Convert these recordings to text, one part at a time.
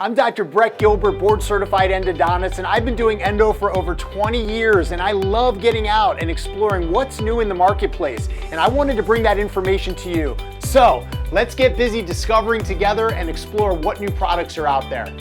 I'm Dr. Brett Gilbert, board certified endodontist, and I've been doing endo for over 20 years, and I love getting out and exploring what's new in the marketplace, and I wanted to bring that information to you. So let's get busy discovering together and explore what new products are out there.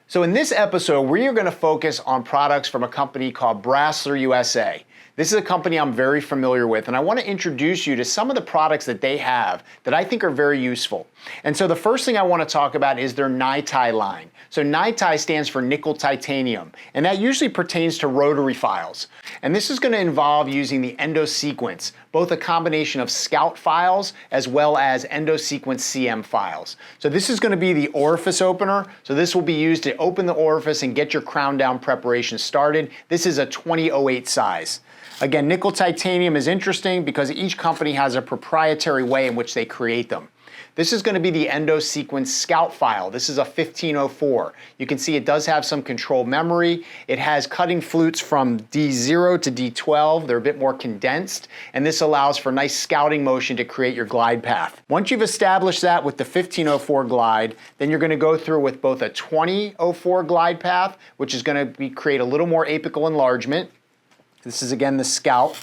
So in this episode, we are going to focus on products from a company called Brassler USA. This is a company I'm very familiar with, and I want to introduce you to some of the products that they have that I think are very useful. And so the first thing I want to talk about is their NiTi line. So NiTi stands for nickel titanium, and that usually pertains to rotary files. And this is going to involve using the ENDOSEQUENCE, both a combination of Scout files as well as ENDOSEQUENCE CM files. So this is going to be the orifice opener. So this will be used to open the orifice and get your crown down preparation started. This is a 2008 size. Again, nickel titanium is interesting because each company has a proprietary way in which they create them. This is going to be the ENDOSEQUENCE Scout file. This is a 1504. You can see it does have some controlled memory. It has cutting flutes from D0 to D12. They're a bit more condensed, and this allows for nice scouting motion to create your glide path. Once you've established that with the 1504 glide, then you're going to go through with both a 2004 glide path, which is going to create a little more apical enlargement. This is again the Scout,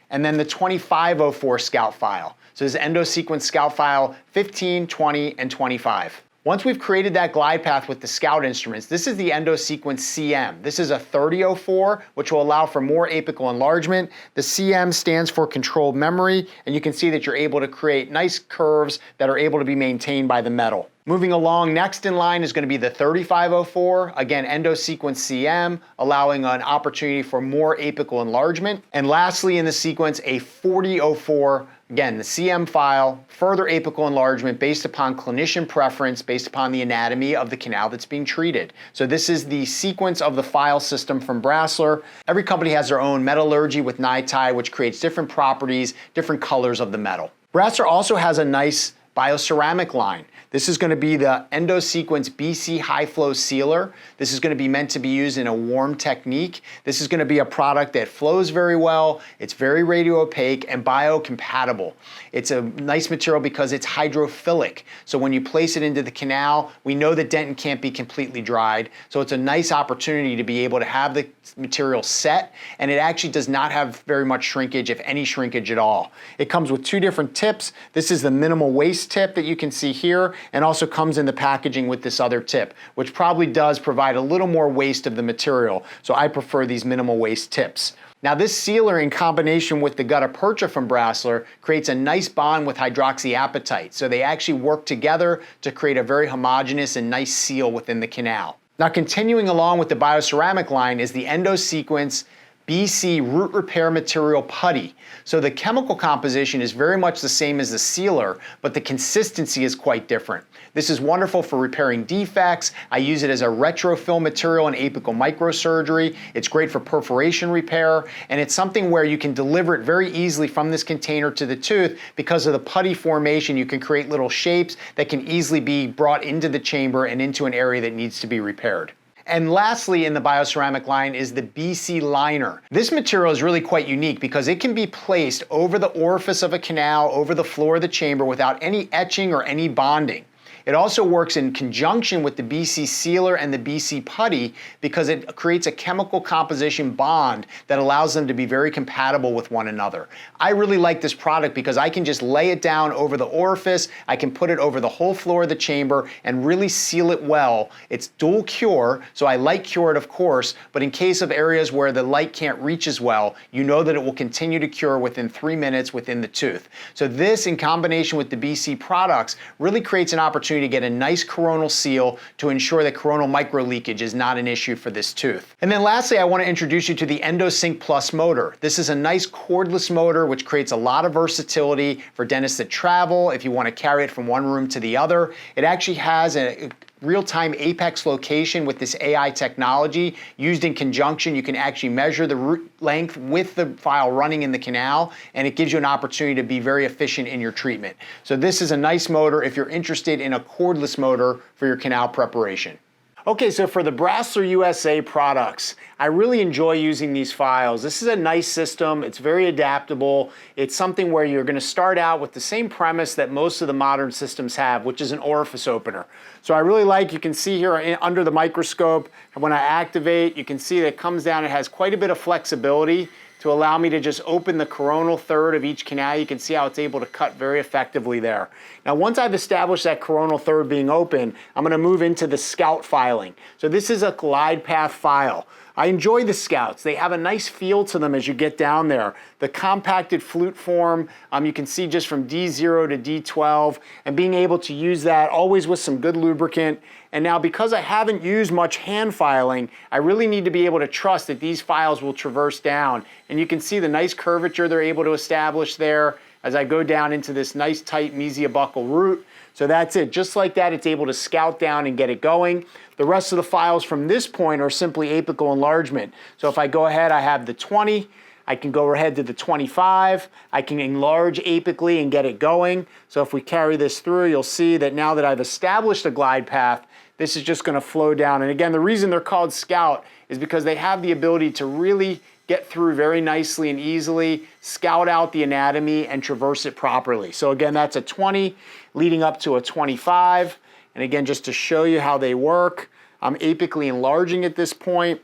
and then the 2504 Scout file. So this is ENDOSEQUENCE Scout file 15, 20, and 25. Once we've created that glide path with the Scout instruments, this is the ENDOSEQUENCE CM. This is a 3004, which will allow for more apical enlargement. The CM stands for controlled memory, and you can see that you're able to create nice curves that are able to be maintained by the metal. Moving along, next in line is going to be the 3504, again ENDOSEQUENCE CM, allowing an opportunity for more apical enlargement. And lastly in the sequence, a 4004, again the CM file, further apical enlargement based upon clinician preference, based upon the anatomy of the canal that's being treated. So this is the sequence of the file system from Brassler. Every company has their own metallurgy with NiTi, which creates different properties, different colors of the metal. Brassler also has a nice bioceramic line. This is going to be the ENDOSEQUENCE BC High Flow Sealer. This is going to be meant to be used in a warm technique. This is going to be a product that flows very well, it's very radio opaque and biocompatible. It's a nice material because it's hydrophilic. So when you place it into the canal, we know that dentin can't be completely dried. So it's a nice opportunity to be able to have the material set, and it actually does not have very much shrinkage, if any shrinkage at all. It comes with two different tips. This is the minimal waste tip that you can see here, and also comes in the packaging with this other tip, which probably does provide a little more waste of the material. So I prefer these minimal waste tips. Now this sealer in combination with the gutta percha from Brassler creates a nice bond with hydroxyapatite. So they actually work together to create a very homogeneous and nice seal within the canal. Now continuing along with the bioceramic line is the ENDOSEQUENCE BC Root Repair Material Putty. So the chemical composition is very much the same as the sealer, but the consistency is quite different. This is wonderful for repairing defects. I use it as a retrofill material in apical microsurgery. It's great for perforation repair, and it's something where you can deliver it very easily from this container to the tooth. Because of the putty formation, you can create little shapes that can easily be brought into the chamber and into an area that needs to be repaired. And lastly in the bioceramic line is the BC liner. This material is really quite unique because it can be placed over the orifice of a canal, over the floor of the chamber without any etching or any bonding. It also works in conjunction with the BC sealer and the BC putty because it creates a chemical composition bond that allows them to be very compatible with one another. I really like this product because I can just lay it down over the orifice, I can put it over the whole floor of the chamber and really seal it well. It's dual cure, so I light cure it of course, but in case of areas where the light can't reach as well, you know that it will continue to cure within 3 minutes within the tooth. So this in combination with the BC products really creates an opportunity to get a nice coronal seal to ensure that coronal micro leakage is not an issue for this tooth. And then lastly, I want to introduce you to the ENDOSYNC Plus motor. This is a nice cordless motor which creates a lot of versatility for dentists that travel, if you want to carry it from one room to the other. It actually has a real-time apex location with this AI technology. Used in conjunction, you can actually measure the root length with the file running in the canal, and it gives you an opportunity to be very efficient in your treatment. So this is a nice motor if you're interested in a cordless motor for your canal preparation. Okay, so for the Brassler USA products, I really enjoy using these files. This is a nice system. It's very adaptable. It's something where you're going to start out with the same premise that most of the modern systems have, which is an orifice opener. So I really like, you can see here under the microscope, when I activate, you can see that it comes down. It has quite a bit of flexibility to allow me to just open the coronal third of each canal. You can see how it's able to cut very effectively there. Now, once I've established that coronal third being open, I'm going to move into the scout filing. So this is a glide path file. I enjoy the scouts. They have a nice feel to them as you get down there. The compacted flute form, you can see just from D0 to D12, and being able to use that always with some good lubricant. And now, because I haven't used much hand filing, I really need to be able to trust that these files will traverse down. And you can see the nice curvature they're able to establish there as I go down into this nice tight mesia buccal root. So that's it. Just like that, it's able to scout down and get it going. The rest of the files from this point are simply apical enlargement. So if I go ahead, I have the 20. I can go ahead to the 25. I can enlarge apically and get it going. So if we carry this through, you'll see that now that I've established a glide path, this is just going to flow down. And again, the reason they're called scout is because they have the ability to really get through very nicely and easily, scout out the anatomy, and traverse it properly. So again, that's a 20 leading up to a 25. And again, just to show you how they work, I'm apically enlarging at this point.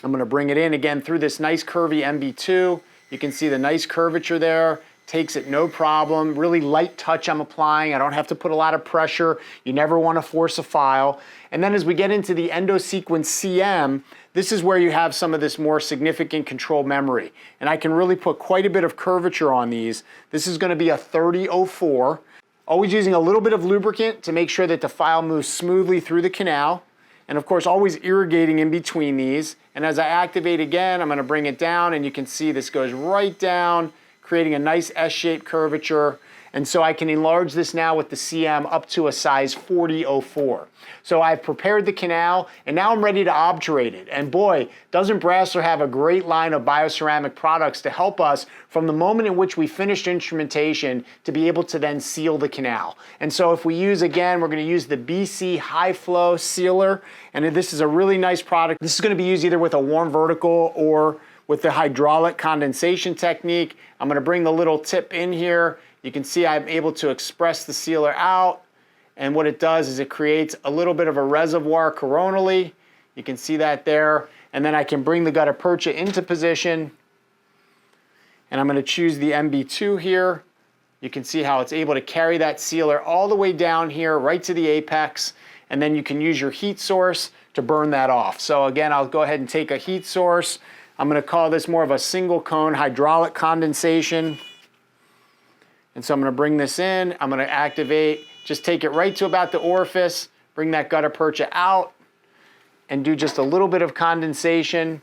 I'm going to bring it in again through this nice curvy MB2. You can see the nice curvature there. Takes it no problem. Really light touch I'm applying. I don't have to put a lot of pressure. You never want to force a file. And then as we get into the ENDOSEQUENCE CM, this is where you have some of this more significant control memory. And I can really put quite a bit of curvature on these. This is going to be a 3004. Always using a little bit of lubricant to make sure that the file moves smoothly through the canal. And of course, always irrigating in between these. And as I activate again, I'm going to bring it down, and you can see this goes right down, creating a nice S-shaped curvature. And so I can enlarge this now with the CM up to a size 4004. So I've prepared the canal, and now I'm ready to obturate it. And boy, doesn't Brassler have a great line of bioceramic products to help us from the moment in which we finished instrumentation to be able to then seal the canal. And so if we use, again, we're going to use the BC High Flow Sealer, and this is a really nice product. This is going to be used either with a warm vertical or with the hydraulic condensation technique. I'm going to bring the little tip in here. You can see I'm able to express the sealer out, and what it does is it creates a little bit of a reservoir coronally. You can see that there, and then I can bring the gutta percha into position, and I'm going to choose the MB2 here. You can see how it's able to carry that sealer all the way down here right to the apex, and then you can use your heat source to burn that off. So again, I'll go ahead and take a heat source. I'm going to call this more of a single cone hydraulic condensation. And so I'm going to bring this in, I'm going to activate, just take it right to about the orifice, bring that gutta percha out, and do just a little bit of condensation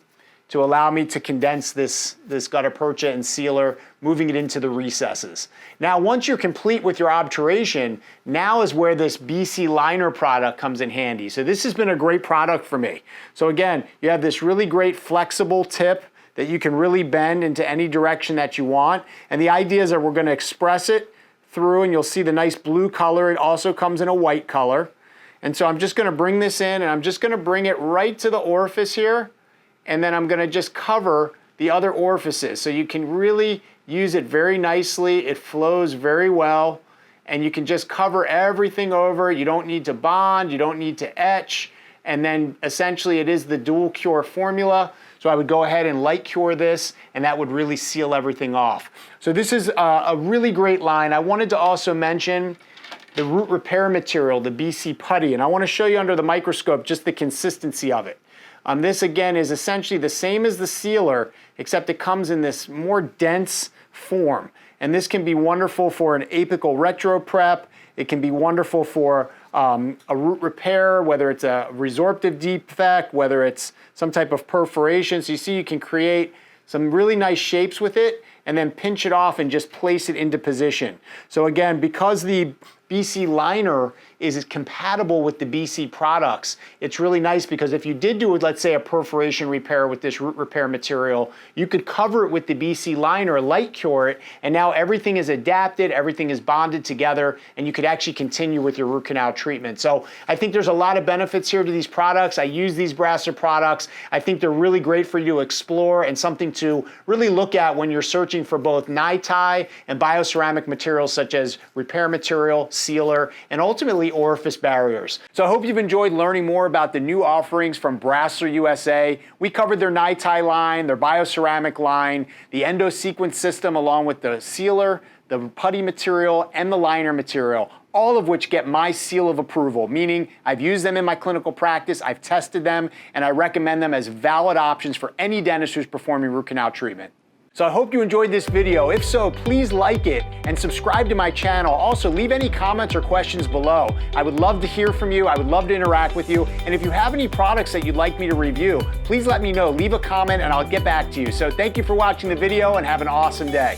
to allow me to condense this gutta percha and sealer, moving it into the recesses. Now, once you're complete with your obturation, now is where this BC liner product comes in handy. So this has been a great product for me. So again, you have this really great flexible tip that you can really bend into any direction that you want. And the idea is that we're going to express it through, and you'll see the nice blue color. It also comes in a white color. And so I'm just going to bring this in, and I'm just going to bring it right to the orifice here, and then I'm going to just cover the other orifices. So you can really use it very nicely. It flows very well, and you can just cover everything over. You don't need to bond, you don't need to etch, and then essentially it is the dual cure formula. So I would go ahead and light cure this, and that would really seal everything off. So this is a really great line. I wanted to also mention the root repair material, the BC putty, and I want to show you under the microscope just the consistency of it. This again is essentially the same as the sealer, except it comes in this more dense form. And this can be wonderful for an apical retro prep. It can be wonderful for a root repair, whether it's a resorptive defect, whether it's some type of perforation. So you see you can create some really nice shapes with it and then pinch it off and just place it into position. So again, because the BC liner is compatible with the BC products. It's really nice because if you did do, let's say, a perforation repair with this root repair material, you could cover it with the BC liner, light cure it, and now everything is adapted, everything is bonded together, and you could actually continue with your root canal treatment. So I think there's a lot of benefits here to these products. I use these Brassler products. I think they're really great for you to explore and something to really look at when you're searching for both NiTi and bioceramic materials such as repair material, sealer, and ultimately orifice barriers. So I hope you've enjoyed learning more about the new offerings from Brassler USA. We covered their NiTi line, their bioceramic line, the ENDOSEQUENCE system along with the sealer, the putty material, and the liner material, all of which get my seal of approval, meaning I've used them in my clinical practice, I've tested them, and I recommend them as valid options for any dentist who's performing root canal treatment. So I hope you enjoyed this video. If so, please like it and subscribe to my channel. Also, leave any comments or questions below. I would love to hear from you. I would love to interact with you. And if you have any products that you'd like me to review, please let me know. Leave a comment and I'll get back to you. So thank you for watching the video and have an awesome day.